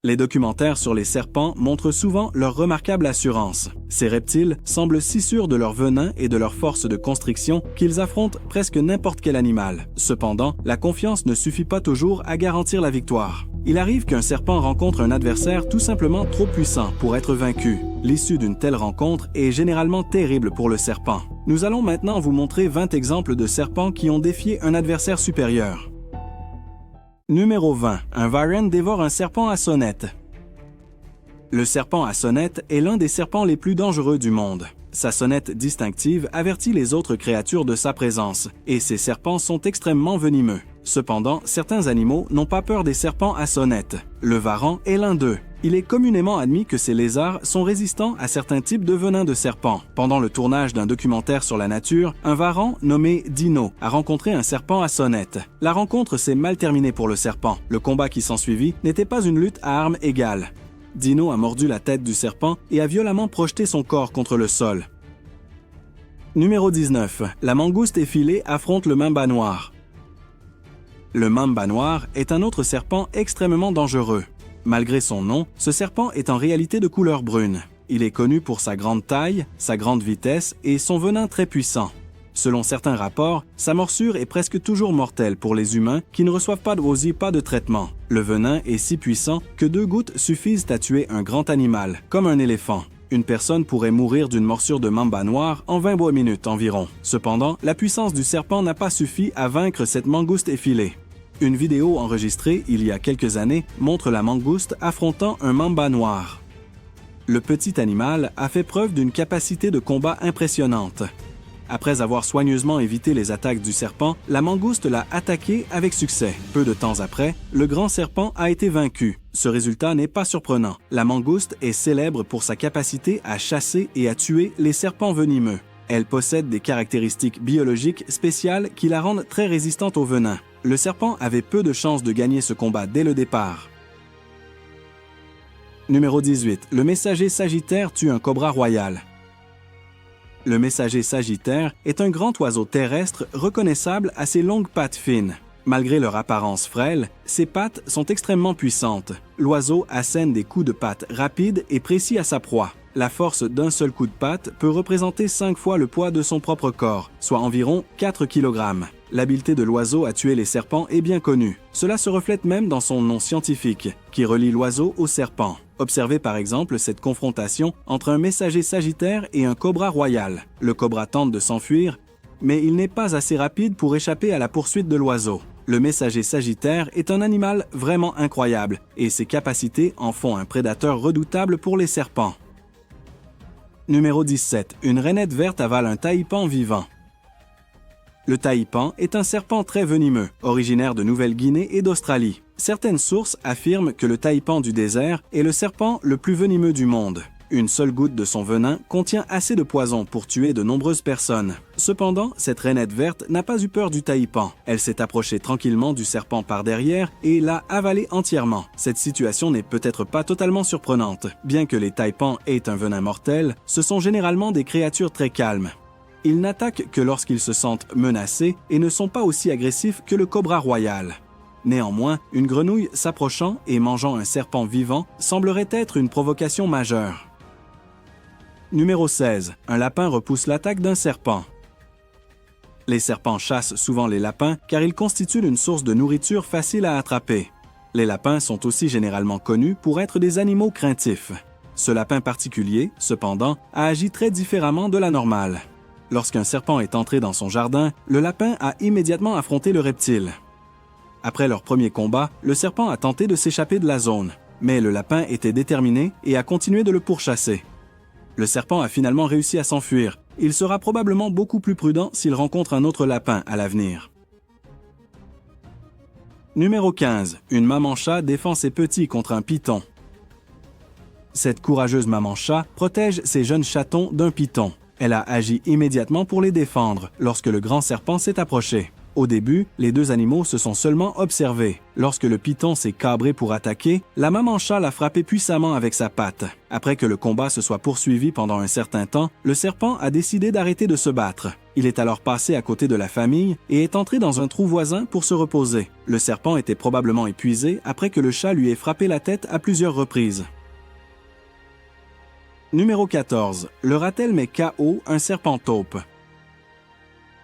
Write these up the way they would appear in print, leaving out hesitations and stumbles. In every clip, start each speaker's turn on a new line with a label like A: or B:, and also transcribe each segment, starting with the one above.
A: Les documentaires sur les serpents montrent souvent leur remarquable assurance. Ces reptiles semblent si sûrs de leur venin et de leur force de constriction qu'ils affrontent presque n'importe quel animal. Cependant, la confiance ne suffit pas toujours à garantir la victoire. Il arrive qu'un serpent rencontre un adversaire tout simplement trop puissant pour être vaincu. L'issue d'une telle rencontre est généralement terrible pour le serpent. Nous allons maintenant vous montrer 20 exemples de serpents qui ont défié un adversaire supérieur. Numéro 20. Un varren dévore un serpent à sonnette. Le serpent à sonnette est l'un des serpents les plus dangereux du monde. Sa sonnette distinctive avertit les autres créatures de sa présence, et ces serpents sont extrêmement venimeux. Cependant, certains animaux n'ont pas peur des serpents à sonnette. Le varan est l'un d'eux. Il est communément admis que ces lézards sont résistants à certains types de venin de serpent. Pendant le tournage d'un documentaire sur la nature, un varan nommé Dino a rencontré un serpent à sonnette. La rencontre s'est mal terminée pour le serpent. Le combat qui s'ensuivit n'était pas une lutte à armes égales. Dino a mordu la tête du serpent et a violemment projeté son corps contre le sol. Numéro 19. La mangouste effilée affronte le mamba noir. Le mamba noir est un autre serpent extrêmement dangereux. Malgré son nom, ce serpent est en réalité de couleur brune. Il est connu pour sa grande taille, sa grande vitesse et son venin très puissant. Selon certains rapports, sa morsure est presque toujours mortelle pour les humains qui ne reçoivent pas de traitement. Le venin est si puissant que 2 gouttes suffisent à tuer un grand animal, comme un éléphant. Une personne pourrait mourir d'une morsure de mamba noir en 20 minutes environ. Cependant, la puissance du serpent n'a pas suffi à vaincre cette mangouste effilée. Une vidéo enregistrée il y a quelques années montre la mangouste affrontant un mamba noir. Le petit animal a fait preuve d'une capacité de combat impressionnante. Après avoir soigneusement évité les attaques du serpent, la mangouste l'a attaqué avec succès. Peu de temps après, le grand serpent a été vaincu. Ce résultat n'est pas surprenant. La mangouste est célèbre pour sa capacité à chasser et à tuer les serpents venimeux. Elle possède des caractéristiques biologiques spéciales qui la rendent très résistante au venin. Le serpent avait peu de chances de gagner ce combat dès le départ. Numéro 18. Le messager sagittaire tue un cobra royal. Le messager sagittaire est un grand oiseau terrestre reconnaissable à ses longues pattes fines. Malgré leur apparence frêle, ses pattes sont extrêmement puissantes. L'oiseau assène des coups de patte rapides et précis à sa proie. La force d'un seul coup de patte peut représenter 5 fois le poids de son propre corps, soit environ 4 kg. L'habileté de l'oiseau à tuer les serpents est bien connue. Cela se reflète même dans son nom scientifique, qui relie l'oiseau au serpent. Observez par exemple cette confrontation entre un messager sagittaire et un cobra royal. Le cobra tente de s'enfuir, mais il n'est pas assez rapide pour échapper à la poursuite de l'oiseau. Le messager sagittaire est un animal vraiment incroyable, et ses capacités en font un prédateur redoutable pour les serpents. Numéro 17. Une rainette verte avale un taipan vivant. Le taipan est un serpent très venimeux, originaire de Nouvelle-Guinée et d'Australie. Certaines sources affirment que le taipan du désert est le serpent le plus venimeux du monde. Une seule goutte de son venin contient assez de poison pour tuer de nombreuses personnes. Cependant, cette rainette verte n'a pas eu peur du taipan. Elle s'est approchée tranquillement du serpent par derrière et l'a avalé entièrement. Cette situation n'est peut-être pas totalement surprenante. Bien que les taipans aient un venin mortel, ce sont généralement des créatures très calmes. Ils n'attaquent que lorsqu'ils se sentent menacés et ne sont pas aussi agressifs que le cobra royal. Néanmoins, une grenouille s'approchant et mangeant un serpent vivant semblerait être une provocation majeure. Numéro 16. Un lapin repousse l'attaque d'un serpent. Les serpents chassent souvent les lapins car ils constituent une source de nourriture facile à attraper. Les lapins sont aussi généralement connus pour être des animaux craintifs. Ce lapin particulier, cependant, a agi très différemment de la normale. Lorsqu'un serpent est entré dans son jardin, le lapin a immédiatement affronté le reptile. Après leur premier combat, le serpent a tenté de s'échapper de la zone, mais le lapin était déterminé et a continué de le pourchasser. Le serpent a finalement réussi à s'enfuir. Il sera probablement beaucoup plus prudent s'il rencontre un autre lapin à l'avenir. Numéro 15. Une maman-chat défend ses petits contre un python. Cette courageuse maman-chat protège ses jeunes chatons d'un python. Elle a agi immédiatement pour les défendre lorsque le grand serpent s'est approché. Au début, les deux animaux se sont seulement observés. Lorsque le python s'est cabré pour attaquer, la maman chat l'a frappé puissamment avec sa patte. Après que le combat se soit poursuivi pendant un certain temps, le serpent a décidé d'arrêter de se battre. Il est alors passé à côté de la famille et est entré dans un trou voisin pour se reposer. Le serpent était probablement épuisé après que le chat lui ait frappé la tête à plusieurs reprises. Numéro 14. Le ratel met KO un serpent taupe.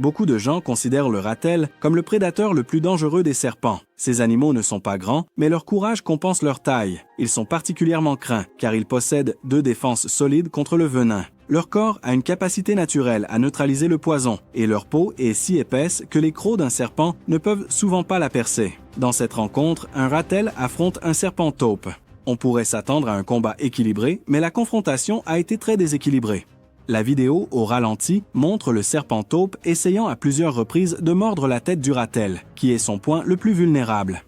A: Beaucoup de gens considèrent le ratel comme le prédateur le plus dangereux des serpents. Ces animaux ne sont pas grands, mais leur courage compense leur taille. Ils sont particulièrement craints, car ils possèdent deux défenses solides contre le venin. Leur corps a une capacité naturelle à neutraliser le poison, et leur peau est si épaisse que les crocs d'un serpent ne peuvent souvent pas la percer. Dans cette rencontre, un ratel affronte un serpent taupe. On pourrait s'attendre à un combat équilibré, mais la confrontation a été très déséquilibrée. La vidéo, au ralenti, montre le serpent taupe essayant à plusieurs reprises de mordre la tête du ratel, qui est son point le plus vulnérable.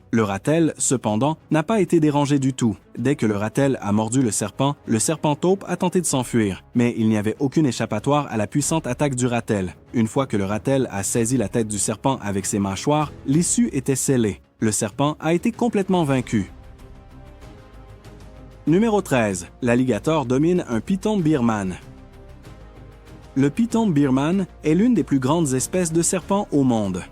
A: Le ratel, cependant, n'a pas été dérangé du tout. Dès que le ratel a mordu le serpent taupe a tenté de s'enfuir, mais il n'y avait aucune échappatoire à la puissante attaque du ratel. Une fois que le ratel a saisi la tête du serpent avec ses mâchoires, l'issue était scellée. Le serpent a été complètement vaincu. Numéro 13. L'alligator domine un python birman. Le python birman est l'une des plus grandes espèces de serpents au monde.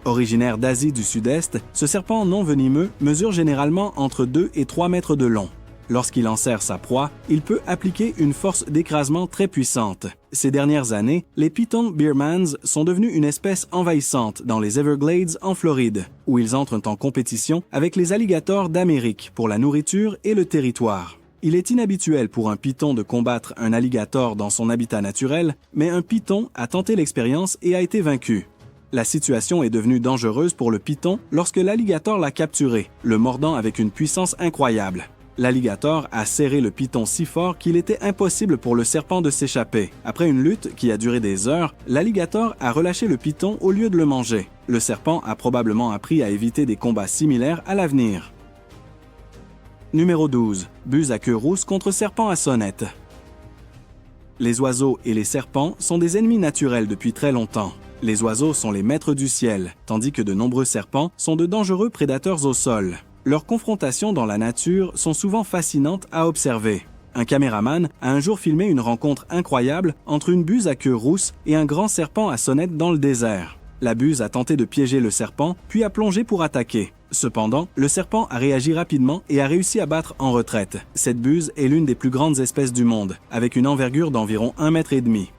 A: Originaire d'Asie du Sud-Est, ce serpent non venimeux mesure généralement entre 2 et 3 mètres de long. Lorsqu'il enserre sa proie, il peut appliquer une force d'écrasement très puissante. Ces dernières années, les pythons birmans sont devenus une espèce envahissante dans les Everglades en Floride, où ils entrent en compétition avec les alligators d'Amérique pour la nourriture et le territoire. Il est inhabituel pour un python de combattre un alligator dans son habitat naturel, mais un python a tenté l'expérience et a été vaincu. La situation est devenue dangereuse pour le python lorsque l'alligator l'a capturé, le mordant avec une puissance incroyable. L'alligator a serré le python si fort qu'il était impossible pour le serpent de s'échapper. Après une lutte qui a duré des heures, l'alligator a relâché le python au lieu de le manger. Le serpent a probablement appris à éviter des combats similaires à l'avenir. Numéro 12. Buse à queue rousse contre serpent à sonnette. Les oiseaux et les serpents sont des ennemis naturels depuis très longtemps. Les oiseaux sont les maîtres du ciel, tandis que de nombreux serpents sont de dangereux prédateurs au sol. Leurs confrontations dans la nature sont souvent fascinantes à observer. Un caméraman a un jour filmé une rencontre incroyable entre une buse à queue rousse et un grand serpent à sonnette dans le désert. La buse a tenté de piéger le serpent, puis a plongé pour attaquer. Cependant, le serpent a réagi rapidement et a réussi à battre en retraite. Cette buse est l'une des plus grandes espèces du monde, avec une envergure d'environ 1,5 mètre.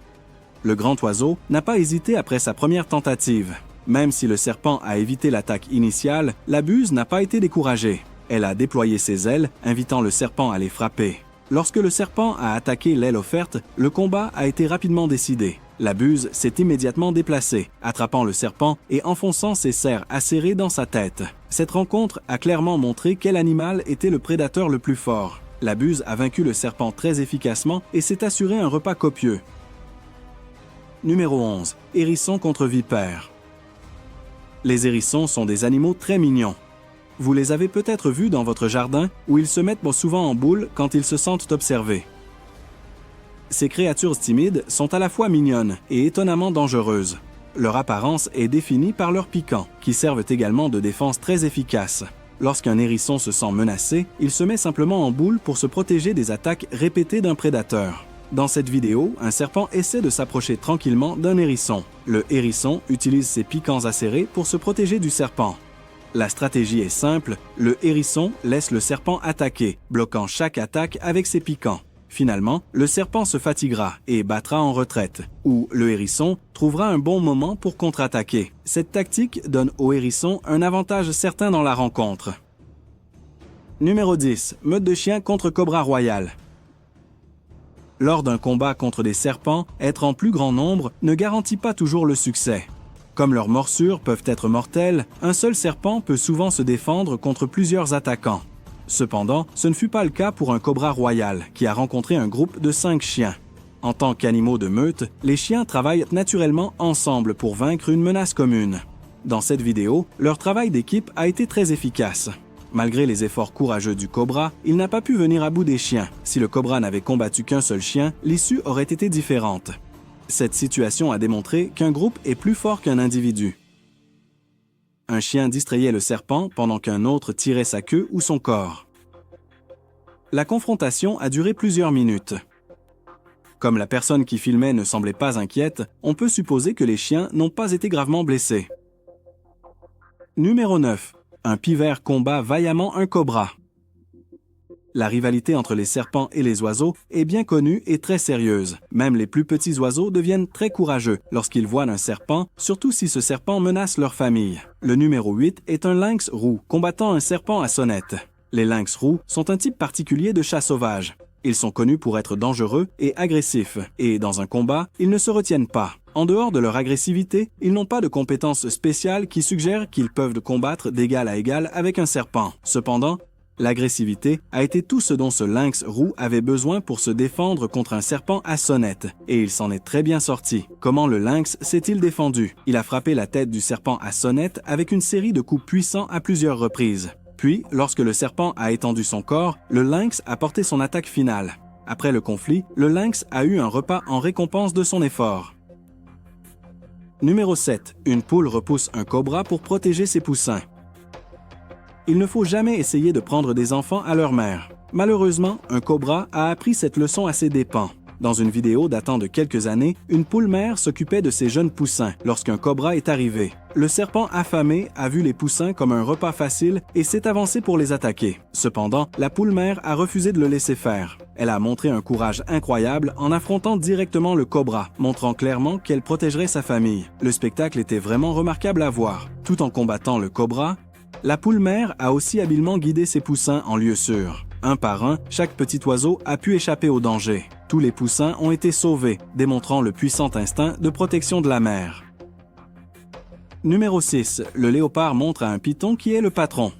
A: Le grand oiseau n'a pas hésité après sa première tentative. Même si le serpent a évité l'attaque initiale, la buse n'a pas été découragée. Elle a déployé ses ailes, invitant le serpent à les frapper. Lorsque le serpent a attaqué l'aile offerte, le combat a été rapidement décidé. La buse s'est immédiatement déplacée, attrapant le serpent et enfonçant ses serres acérées dans sa tête. Cette rencontre a clairement montré quel animal était le prédateur le plus fort. La buse a vaincu le serpent très efficacement et s'est assuré un repas copieux. Numéro 11. Hérisson contre vipère. Les hérissons sont des animaux très mignons. Vous les avez peut-être vus dans votre jardin où ils se mettent souvent en boule quand ils se sentent observés. Ces créatures timides sont à la fois mignonnes et étonnamment dangereuses. Leur apparence est définie par leurs piquants, qui servent également de défense très efficace. Lorsqu'un hérisson se sent menacé, il se met simplement en boule pour se protéger des attaques répétées d'un prédateur. Dans cette vidéo, un serpent essaie de s'approcher tranquillement d'un hérisson. Le hérisson utilise ses piquants acérés pour se protéger du serpent. La stratégie est simple, le hérisson laisse le serpent attaquer, bloquant chaque attaque avec ses piquants. Finalement, le serpent se fatiguera et battra en retraite, ou le hérisson trouvera un bon moment pour contre-attaquer. Cette tactique donne au hérisson un avantage certain dans la rencontre. Numéro 10. Meute de chiens contre cobra royal. Lors d'un combat contre des serpents, être en plus grand nombre ne garantit pas toujours le succès. Comme leurs morsures peuvent être mortelles, un seul serpent peut souvent se défendre contre plusieurs attaquants. Cependant, ce ne fut pas le cas pour un cobra royal qui a rencontré un groupe de 5 chiens. En tant qu'animaux de meute, les chiens travaillent naturellement ensemble pour vaincre une menace commune. Dans cette vidéo, leur travail d'équipe a été très efficace. Malgré les efforts courageux du cobra, il n'a pas pu venir à bout des chiens. Si le cobra n'avait combattu qu'un seul chien, l'issue aurait été différente. Cette situation a démontré qu'un groupe est plus fort qu'un individu. Un chien distrayait le serpent pendant qu'un autre tirait sa queue ou son corps. La confrontation a duré plusieurs minutes. Comme la personne qui filmait ne semblait pas inquiète, on peut supposer que les chiens n'ont pas été gravement blessés. Numéro 9. Un pivert combat vaillamment un cobra. La rivalité entre les serpents et les oiseaux est bien connue et très sérieuse. Même les plus petits oiseaux deviennent très courageux lorsqu'ils voient un serpent, surtout si ce serpent menace leur famille. Le numéro 8 est un lynx roux combattant un serpent à sonnette. Les lynx roux sont un type particulier de chat sauvage. Ils sont connus pour être dangereux et agressifs, et dans un combat, ils ne se retiennent pas. En dehors de leur agressivité, ils n'ont pas de compétences spéciales qui suggèrent qu'ils peuvent combattre d'égal à égal avec un serpent. Cependant, l'agressivité a été tout ce dont ce lynx roux avait besoin pour se défendre contre un serpent à sonnette, et il s'en est très bien sorti. Comment le lynx s'est-il défendu? Il a frappé la tête du serpent à sonnette avec une série de coups puissants à plusieurs reprises. Puis, lorsque le serpent a étendu son corps, le lynx a porté son attaque finale. Après le conflit, le lynx a eu un repas en récompense de son effort. Numéro 7. Une poule repousse un cobra pour protéger ses poussins. Il ne faut jamais essayer de prendre des enfants à leur mère. Malheureusement, un cobra a appris cette leçon à ses dépens. Dans une vidéo datant de quelques années, une poule mère s'occupait de ses jeunes poussins lorsqu'un cobra est arrivé. Le serpent affamé a vu les poussins comme un repas facile et s'est avancé pour les attaquer. Cependant, la poule mère a refusé de le laisser faire. Elle a montré un courage incroyable en affrontant directement le cobra, montrant clairement qu'elle protégerait sa famille. Le spectacle était vraiment remarquable à voir. Tout en combattant le cobra, la poule mère a aussi habilement guidé ses poussins en lieu sûr. Un par un, chaque petit oiseau a pu échapper au danger. Tous les poussins ont été sauvés, démontrant le puissant instinct de protection de la mère. Numéro 6. Le léopard montre à un python qui est le patron.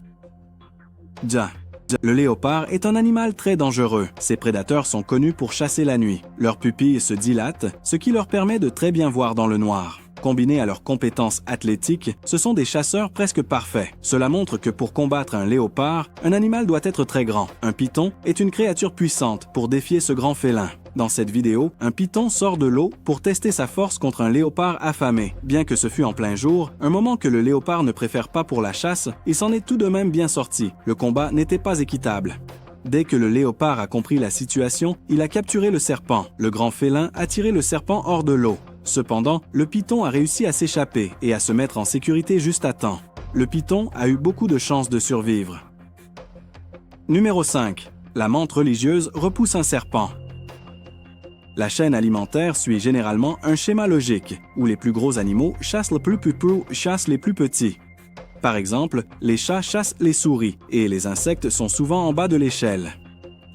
A: Le léopard est un animal très dangereux. Ses prédateurs sont connus pour chasser la nuit. Leurs pupilles se dilatent, ce qui leur permet de très bien voir dans le noir. Combinés à leurs compétences athlétiques, ce sont des chasseurs presque parfaits. Cela montre que pour combattre un léopard, un animal doit être très grand. Un python est une créature puissante pour défier ce grand félin. Dans cette vidéo, un python sort de l'eau pour tester sa force contre un léopard affamé. Bien que ce fût en plein jour, un moment que le léopard ne préfère pas pour la chasse, il s'en est tout de même bien sorti. Le combat n'était pas équitable. Dès que le léopard a compris la situation, il a capturé le serpent. Le grand félin a tiré le serpent hors de l'eau. Cependant, le python a réussi à s'échapper et à se mettre en sécurité juste à temps. Le python a eu beaucoup de chances de survivre. Numéro 5. La menthe religieuse repousse un serpent. La chaîne alimentaire suit généralement un schéma logique, où les plus gros animaux chassent les plus petits. Par exemple, les chats chassent les souris, et les insectes sont souvent en bas de l'échelle.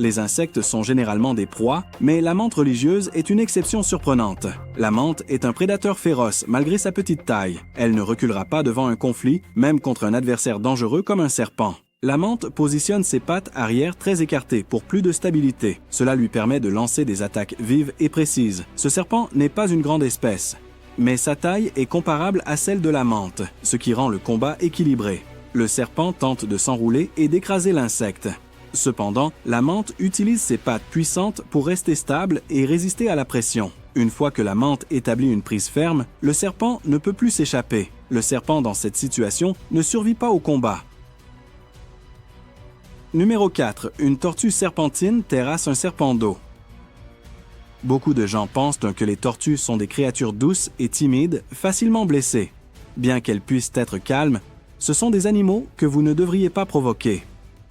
A: Les insectes sont généralement des proies, mais la menthe religieuse est une exception surprenante. La menthe est un prédateur féroce malgré sa petite taille. Elle ne reculera pas devant un conflit, même contre un adversaire dangereux comme un serpent. La menthe positionne ses pattes arrière très écartées pour plus de stabilité. Cela lui permet de lancer des attaques vives et précises. Ce serpent n'est pas une grande espèce, mais sa taille est comparable à celle de la menthe, ce qui rend le combat équilibré. Le serpent tente de s'enrouler et d'écraser l'insecte. Cependant, la menthe utilise ses pattes puissantes pour rester stable et résister à la pression. Une fois que la menthe établit une prise ferme, le serpent ne peut plus s'échapper. Le serpent dans cette situation ne survit pas au combat. Numéro 4. Une tortue serpentine terrasse un serpent d'eau. Beaucoup de gens pensent que les tortues sont des créatures douces et timides, facilement blessées. Bien qu'elles puissent être calmes, ce sont des animaux que vous ne devriez pas provoquer.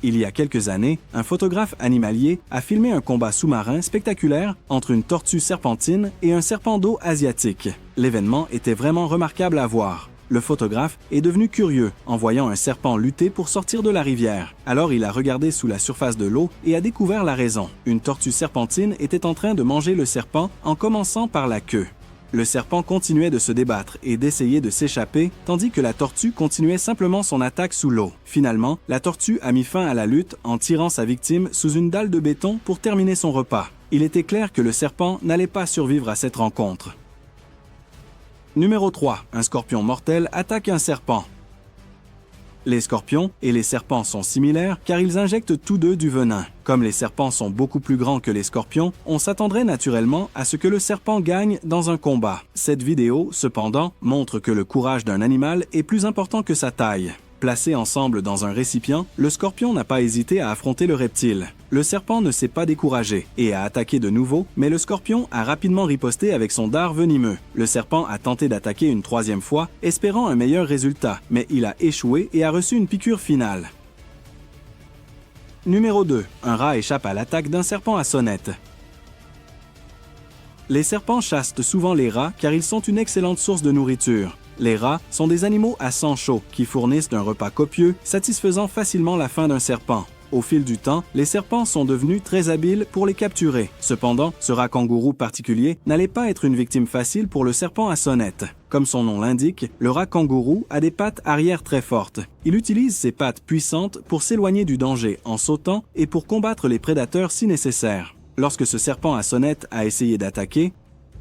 A: Il y a quelques années, un photographe animalier a filmé un combat sous-marin spectaculaire entre une tortue serpentine et un serpent d'eau asiatique. L'événement était vraiment remarquable à voir. Le photographe est devenu curieux en voyant un serpent lutter pour sortir de la rivière. Alors il a regardé sous la surface de l'eau et a découvert la raison. Une tortue serpentine était en train de manger le serpent en commençant par la queue. Le serpent continuait de se débattre et d'essayer de s'échapper, tandis que la tortue continuait simplement son attaque sous l'eau. Finalement, la tortue a mis fin à la lutte en tirant sa victime sous une dalle de béton pour terminer son repas. Il était clair que le serpent n'allait pas survivre à cette rencontre. Numéro 3. Un scorpion mortel attaque un serpent. Les scorpions et les serpents sont similaires car ils injectent tous deux du venin. Comme les serpents sont beaucoup plus grands que les scorpions, on s'attendrait naturellement à ce que le serpent gagne dans un combat. Cette vidéo, cependant, montre que le courage d'un animal est plus important que sa taille. Placés ensemble dans un récipient, le scorpion n'a pas hésité à affronter le reptile. Le serpent ne s'est pas découragé et a attaqué de nouveau, mais le scorpion a rapidement riposté avec son dard venimeux. Le serpent a tenté d'attaquer une troisième fois, espérant un meilleur résultat, mais il a échoué et a reçu une piqûre finale. Numéro 2. Un rat échappe à l'attaque d'un serpent à sonnette. Les serpents chassent souvent les rats car ils sont une excellente source de nourriture. Les rats sont des animaux à sang chaud qui fournissent un repas copieux, satisfaisant facilement la faim d'un serpent. Au fil du temps, les serpents sont devenus très habiles pour les capturer. Cependant, ce rat kangourou particulier n'allait pas être une victime facile pour le serpent à sonnette. Comme son nom l'indique, le rat kangourou a des pattes arrière très fortes. Il utilise ses pattes puissantes pour s'éloigner du danger en sautant et pour combattre les prédateurs si nécessaire. Lorsque ce serpent à sonnette a essayé d'attaquer,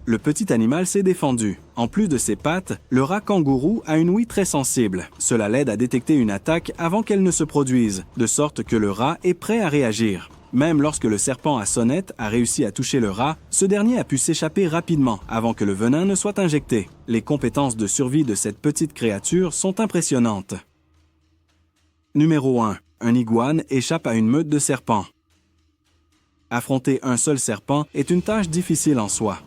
A: le petit animal s'est défendu. En plus de ses pattes, le rat kangourou a une ouïe très sensible. Cela l'aide à détecter une attaque avant qu'elle ne se produise, de sorte que le rat est prêt à réagir. Même lorsque le serpent à sonnette a réussi à toucher le rat, ce dernier a pu s'échapper rapidement avant que le venin ne soit injecté. Les compétences de survie de cette petite créature sont impressionnantes. Numéro 1. Un iguane échappe à une meute de serpents. Affronter un seul serpent est une tâche difficile en soi.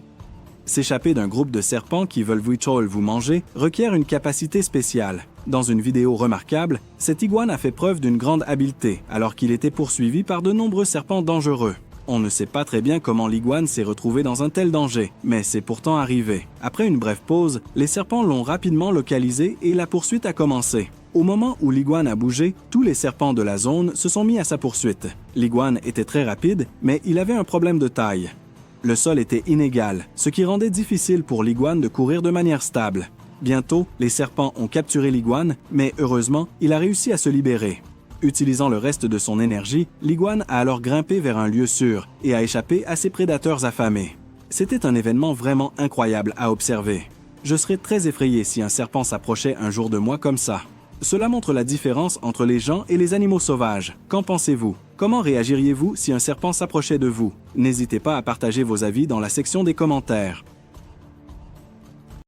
A: S'échapper d'un groupe de serpents qui veulent vous manger requiert une capacité spéciale. Dans une vidéo remarquable, cet iguane a fait preuve d'une grande habileté alors qu'il était poursuivi par de nombreux serpents dangereux. On ne sait pas très bien comment l'iguane s'est retrouvé dans un tel danger, mais c'est pourtant arrivé. Après une brève pause, les serpents l'ont rapidement localisé et la poursuite a commencé. Au moment où l'iguane a bougé, tous les serpents de la zone se sont mis à sa poursuite. L'iguane était très rapide, mais il avait un problème de taille. Le sol était inégal, ce qui rendait difficile pour l'iguane de courir de manière stable. Bientôt, les serpents ont capturé l'iguane, mais heureusement, il a réussi à se libérer. Utilisant le reste de son énergie, l'iguane a alors grimpé vers un lieu sûr et a échappé à ses prédateurs affamés. C'était un événement vraiment incroyable à observer. Je serais très effrayé si un serpent s'approchait un jour de moi comme ça. Cela montre la différence entre les gens et les animaux sauvages. Qu'en pensez-vous? Comment réagiriez-vous si un serpent s'approchait de vous? N'hésitez pas à partager vos avis dans la section des commentaires.